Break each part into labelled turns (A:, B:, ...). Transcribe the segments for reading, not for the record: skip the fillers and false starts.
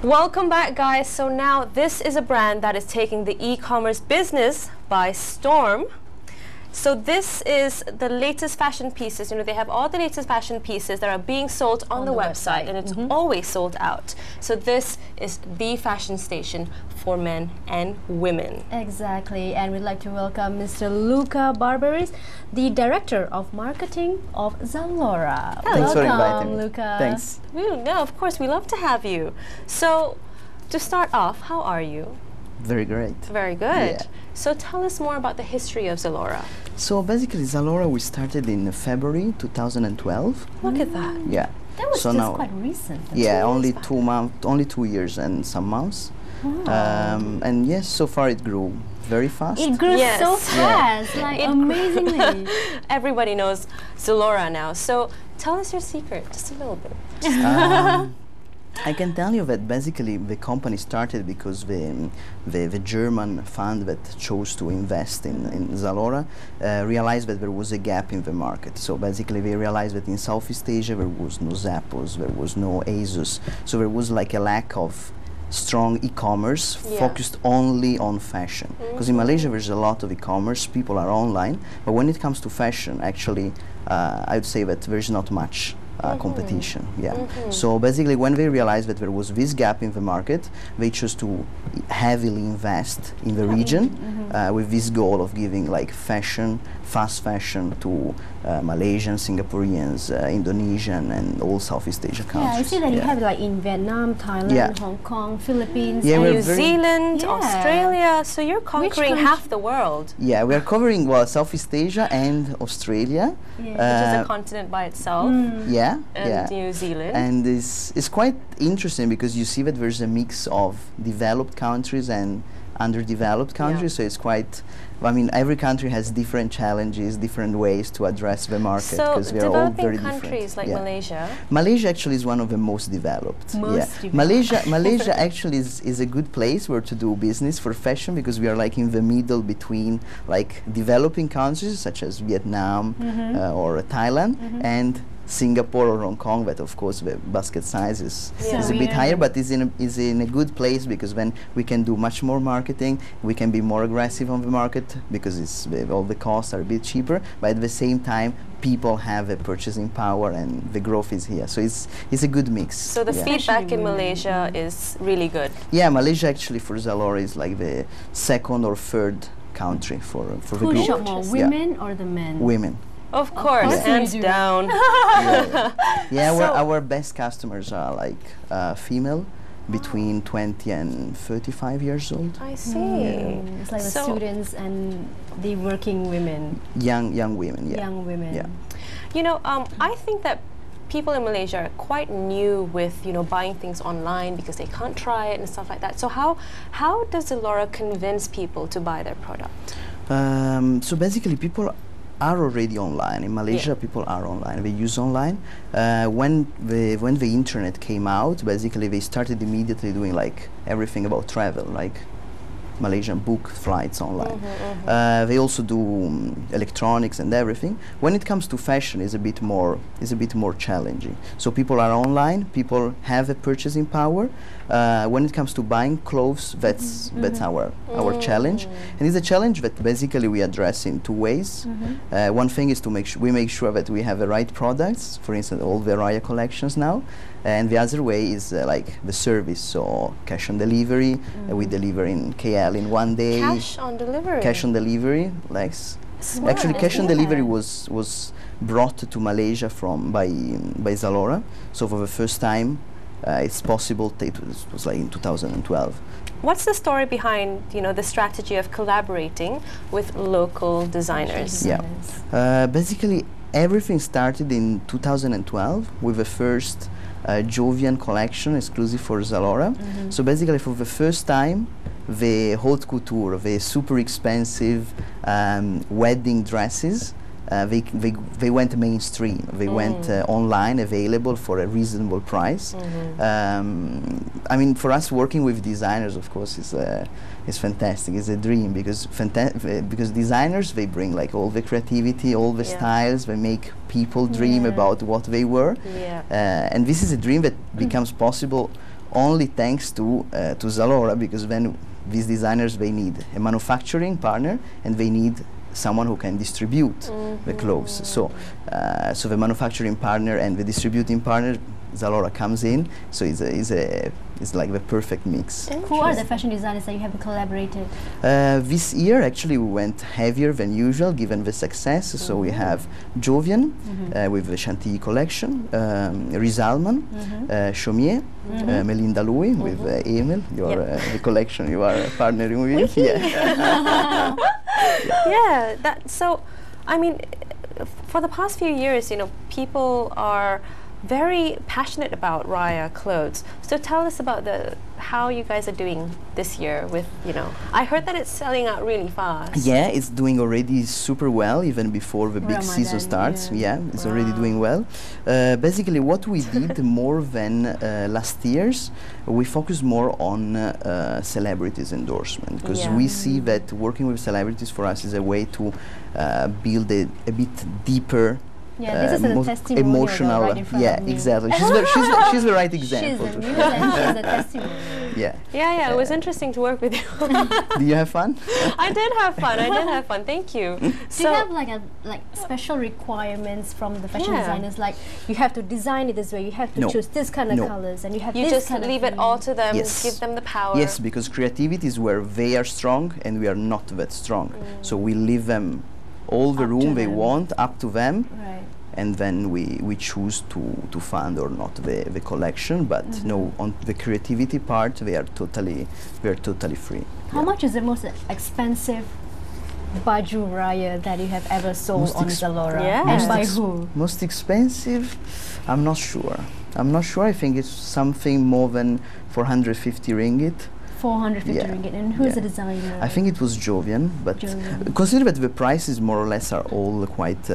A: Welcome back, guys. So now this is a brand that is taking the e-commerce business by storm. So this is the latest fashion pieces. You know, they have all the latest fashion pieces that are being sold on the website, and it's always sold out. So this is the fashion station for men and women.
B: Exactly, and we'd like to welcome Mr. Luca Barberis, the Director of Marketing of ZALORA.
C: Thanks for inviting me.
B: Luca.
C: Thanks.
A: No, of course, we love to have you. So to start off, how are you?
C: Very great.
A: Very good.
C: Yeah.
A: So tell us more about the history of ZALORA.
C: So basically, ZALORA, we started in February 2012.
A: Look at that.
C: Yeah.
B: That was
C: so
B: just
C: now,
B: quite recent.
C: yeah, only 2 months, only 2 years and some months.
B: Wow.
C: And yes, so far it grew very fast.
B: It grew
A: Yes.
B: so
C: Yeah.
B: fast, like amazingly.
A: Everybody knows ZALORA now. So tell us your secret, just a little bit.
C: I can tell you that basically the company started because the German fund that chose to invest in ZALORA realized that there was a gap in the market. So basically they realized that in Southeast Asia there was no Zappos, there was no ASOS. So there was like a lack of strong e-commerce focused only on fashion. Because in Malaysia there's a lot of e-commerce, people are online, but when it comes to fashion, actually I would say that there's not much competition. So basically when they realized that there was this gap in the market, they chose to heavily invest in the region with this goal of giving like fashion, fast fashion to Malaysians, Singaporeans, Indonesian and all Southeast Asia countries.
B: Yeah, I see that you have like in Vietnam, Thailand, Hong Kong, Philippines,
A: New Zealand,
B: Yeah.
A: Australia. So you're conquering half the world.
C: Yeah, we are covering Southeast Asia and Australia.
A: Which is a continent by itself. And New Zealand.
C: And it's quite interesting because you see that there's a mix of developed countries and underdeveloped countries, so it's quite, I mean, every country has different challenges, different ways to address the market, because we are all very different.
A: Countries like Malaysia?
C: Malaysia actually is one of the most developed. Malaysia actually is a good place where to do business for fashion, because we are like in the middle between like developing countries such as Vietnam or Thailand and Singapore or Hong Kong, but of course the basket size is a bit higher, but is in a good place, because then we can do much more marketing, we can be more aggressive on the market because all the costs are a bit cheaper, but at the same time people have a purchasing power and the growth is here. So it's a good mix.
A: So the feedback in Malaysia is really good.
C: Yeah, Malaysia actually for ZALORA is like the second or third country for the group.
B: Who shop more, women or the men?
C: Women.
A: Of course, hands down.
C: Our best customers are like female, between 20 and 35 years old.
A: I see.
B: It's like the students and the working women.
C: Young women,
B: Young women.
C: Yeah.
A: You know, I think that people in Malaysia are quite new with, you know, buying things online because they can't try it and stuff like that. So how does ZALORA convince people to buy their product?
C: So basically people are already online. In Malaysia, people are online. They use online. When the internet came out, basically they started immediately doing like everything about travel, like Malaysian book flights online. They also do electronics and everything. When it comes to fashion, it's a bit more challenging. So people are online. People have a purchasing power. When it comes to buying clothes, that's our challenge, and it's a challenge that basically we address in two ways. One thing is to make sure that we have the right products. For instance, all the Raya collections now. And the other way is like the service, so cash on delivery. We deliver in KL in 1 day.
A: Cash on delivery.
C: Cash on delivery, like actually cash on delivery was brought to Malaysia by ZALORA. So for the first time, it's possible. It was like in 2012.
A: What's the story behind, you know, the strategy of collaborating with local designers?
C: Basically, everything started in 2012 with the first Jovian collection exclusive for ZALORA. So basically for the first time the haute couture, the super expensive wedding dresses, they went mainstream. They went online, available for a reasonable price. I mean, for us working with designers, of course, is fantastic. It's a dream, because designers, they bring like all the creativity, all the styles. They make people dream about what they were. And this is a dream that becomes possible only thanks to ZALORA, because then these designers, they need a manufacturing partner and they need someone who can distribute the clothes. So so the manufacturing partner and the distributing partner, ZALORA comes in, so it's like the perfect mix.
B: Who are the fashion designers that you have collaborated?
C: This year actually we went heavier than usual given the success, so we have Jovian with the Chantilly collection, Rizalman, Chaumier, Melinda Louis with Emil, the collection you are partnering with.
A: Yeah, so I mean, for the past few years, you know, people are very passionate about Raya clothes. So tell us about how you guys are doing this year with, you know, I heard that it's selling out really fast.
C: Yeah, it's doing already super well, even before the big season starts. Yeah, it's already doing well. Basically, what we did more than last year's, we focused more on celebrities endorsement, because we see that working with celebrities for us is a way to build a bit deeper,
B: this is a testimonial
C: emotional.
B: Right in front of you.
C: Exactly. She's the right example.
B: She's the muse and she's the testimonial.
A: Yeah, it was interesting to work with you.
C: Do you have fun?
A: I did have fun. Thank you.
B: Do you have like special requirements from the fashion designers? Like you have to design it this way, you have to choose this kind of colors, and you have
A: you
B: this
A: just
B: kind
A: leave
B: of
A: it all to them, give them the power.
C: Yes, because creativity is where they are strong and we are not that strong. So we leave them all the room they want, up to them.
B: Right.
C: And then we choose to fund or not the collection, but no, on the creativity part we are totally free.
B: How much is the most expensive baju Raya that you have ever sold on ZALORA? And by who?
C: Most expensive? I'm not sure. I think it's something more than 450 ringgit.
B: 450 ringgit. And who's the designer?
C: I think it was Jovian, but consider that the prices more or less are all quite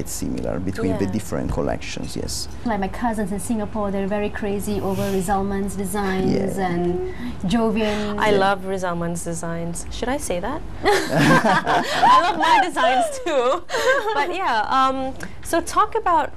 C: similar between the different collections. Yes.
B: Like my cousins in Singapore, they're very crazy over Rizalman's designs and Jovian.
A: I love Rizalman's designs. Should I say that? I love my designs too. But yeah, so talk about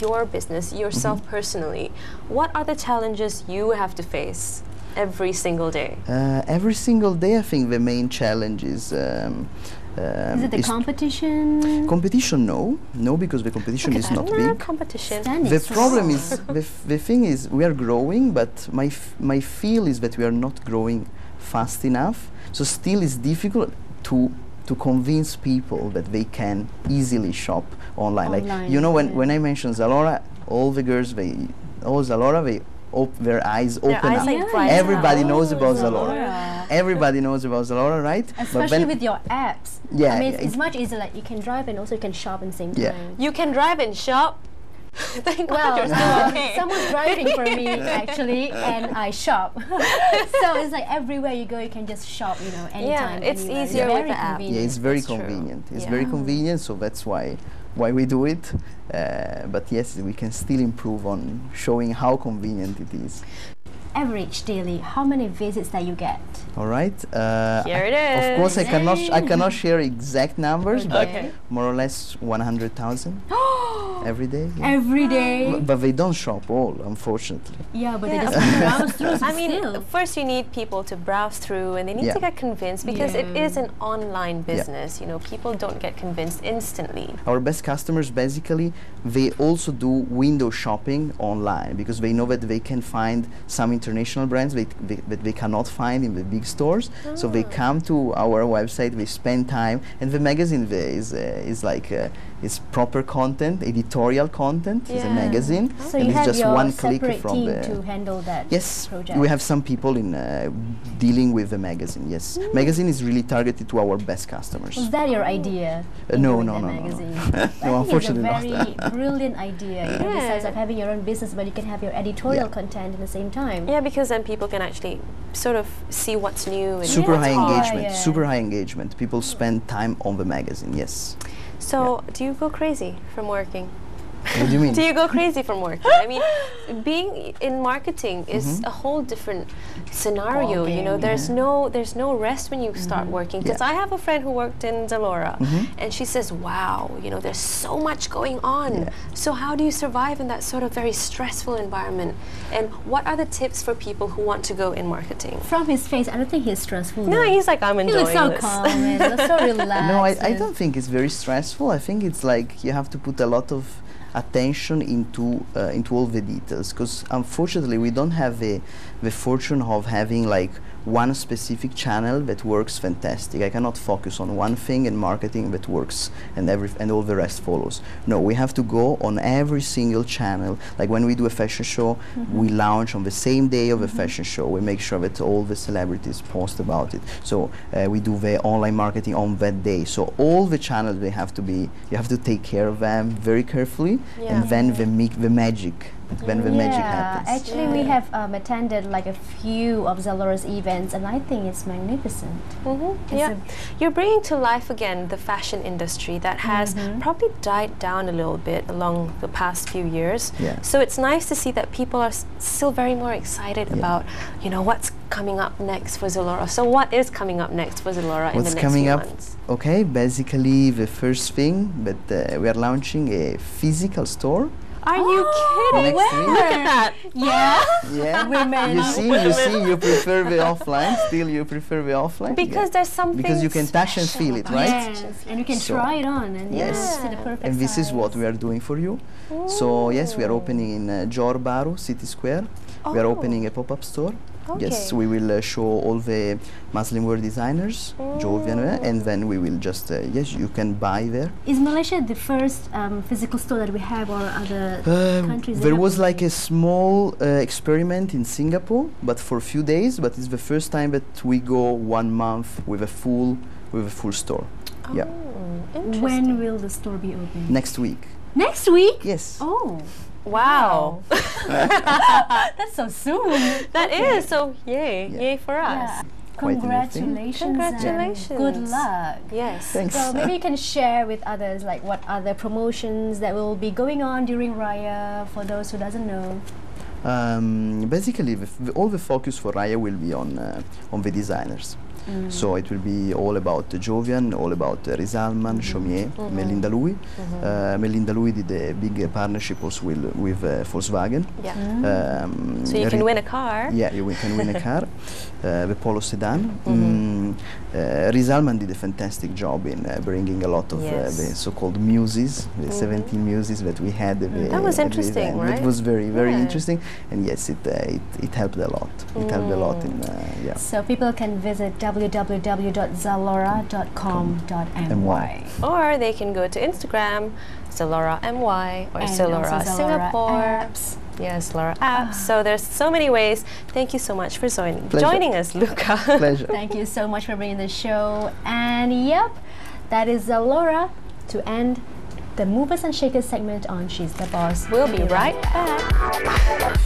A: your business, yourself personally. What are the challenges you have to face every single day?
C: Every single day, I think the main challenge is
B: it the competition?
C: Competition, no, because the competition is not big.
A: Competition.
C: The problem is, the thing is, we are growing, but my feel is that we are not growing fast enough. So still it's difficult to convince people that they can easily shop online. Like, you know, when I mention ZALORA, all the girls, ZALORA, they their eyes open up.
A: Like
C: everybody knows about ZALORA. Everybody knows about ZALORA, right?
B: Especially with your apps.
C: Yeah,
B: I mean, it's much easier. Like you can drive and also you can shop at the same time.
A: You can drive and shop. Thank God you're still okay.
B: Someone's driving for me actually, and I shop. So it's like everywhere you go, you can just shop. You know, anytime.
A: Yeah, it's
B: anywhere.
A: easier with the app.
C: Yeah, it's very convenient. It's very convenient, so that's why we do it. But yes, we can still improve on showing how convenient it is.
B: Average daily, how many visits that you get?
C: All right.
A: Here it is.
C: Of course, I cannot share exact numbers, but more or less 100,000 every day. Yeah.
B: Every day.
C: But they don't shop all, unfortunately.
B: Yeah, but they just browse through.
A: I mean, first you need people to browse through, and they need to get convinced, because it is an online business. You know, people don't get convinced instantly.
C: Our best customers, basically, they also do window shopping online, because they know that they can find some international brands that they cannot find in the big stores. So they come to our website, they spend time, and the magazine is like it's proper content, editorial content. It's a magazine,
B: so
C: and
B: you
C: it's
B: have
C: just
B: your
C: one click
B: separate
C: from
B: team
C: the
B: to handle that.
C: Yes,
B: project.
C: we have some people in dealing with the magazine. Yes, magazine is really targeted to our best customers.
B: Was that your idea?
C: No,
B: magazine?
C: No, unfortunately
B: not. It's a very brilliant idea. You know, besides of having your own business, but you can have your editorial content at the same time.
A: Yeah, because then people can actually sort of see what's new. And
C: super high engagement. Super high engagement. People spend time on the magazine. Yes.
A: So, do you go crazy from working?
C: What do you mean?
A: Do you go crazy from working? I mean, being in marketing is a whole different scenario. You know, there's no rest when you start working. Because I have a friend who worked in ZALORA, and she says, "Wow, you know, there's so much going on. So how do you survive in that sort of very stressful environment? And what are the tips for people who want to go in marketing?"
B: From his face, I don't think he's stressful.
A: No, he's like, "I'm enjoying
B: this." He looks so calm and looks so relaxed.
C: No, I don't think it's very stressful. I think it's like you have to put a lot of attention into all the details, because unfortunately we don't have the fortune of having like one specific channel that works fantastic. I cannot focus on one thing in marketing that works and all the rest follows. No, we have to go on every single channel. Like when we do a fashion show, we launch on the same day of the fashion show. We make sure that all the celebrities post about it. So we do the online marketing on that day. So all the channels, they have to be, you have to take care of them very carefully, and then the magic. When the magic happens.
B: Actually, we have attended like a few of ZALORA's events, and I think it's magnificent.
A: You're bringing to life again the fashion industry that has probably died down a little bit along the past few years. So it's nice to see that people are still very more excited about, you know, what's coming up next for ZALORA. So what is coming up next for ZALORA in the next few months?
C: Okay, basically the first thing that we are launching a physical store.
A: Are you kidding? Look at that.
C: Yeah.
B: Women.
C: You see, you prefer the offline. Still, you prefer the offline.
A: Because there's something.
C: Because you can touch and feel it, right?
B: Yes, and you can try it on, and see the perfect
C: and this is what we are doing for you. So yes, we are opening in Johor Bahru City Square. We are opening a pop-up store. Yes, we will show all the Muslim wear designers, Jovian, and then we will just, yes, you can buy there.
B: Is Malaysia the first physical store that we have, or other countries?
C: There was like a small experiment in Singapore, but for a few days, but it's the first time that we go 1 month with a full store.
B: When will the store be open?
C: Next week.
B: Next week?
C: Yes.
B: Oh.
A: Wow.
B: That's so soon.
A: That is, so yay. Yay for us.
B: Congratulations.
A: Congratulations.
B: And good luck.
A: Yes.
C: Thanks.
B: So maybe you can share with others like what other promotions that will be going on during Raya for those who doesn't know.
C: Basically, all the focus for Raya will be on the designers. So it will be all about Jovian, all about Rizalman, Chaumier, Melinda Louis. Melinda Louis did a big partnership also with Volkswagen.
A: So you can win a car.
C: Yeah, you can win a car, the Polo sedan. Rizalman did a fantastic job in bringing a lot of the so-called muses, the 17 muses that we had.
A: That was interesting, right?
C: It was very, very interesting, and yes, it helped a lot. It helped a lot in
B: So people can visit www.zalora.com.my,
A: or they can go to Instagram, ZALORA MY, or ZALORA Singapore.
B: Apps.
A: Yes, ZALORA apps. So there's so many ways. Thank you so much for joining us, Luca.
C: Pleasure.
B: Thank you so much for bringing the show. And yep, that is ZALORA to end the Movers and Shakers segment on She's the Boss.
A: We'll be right back.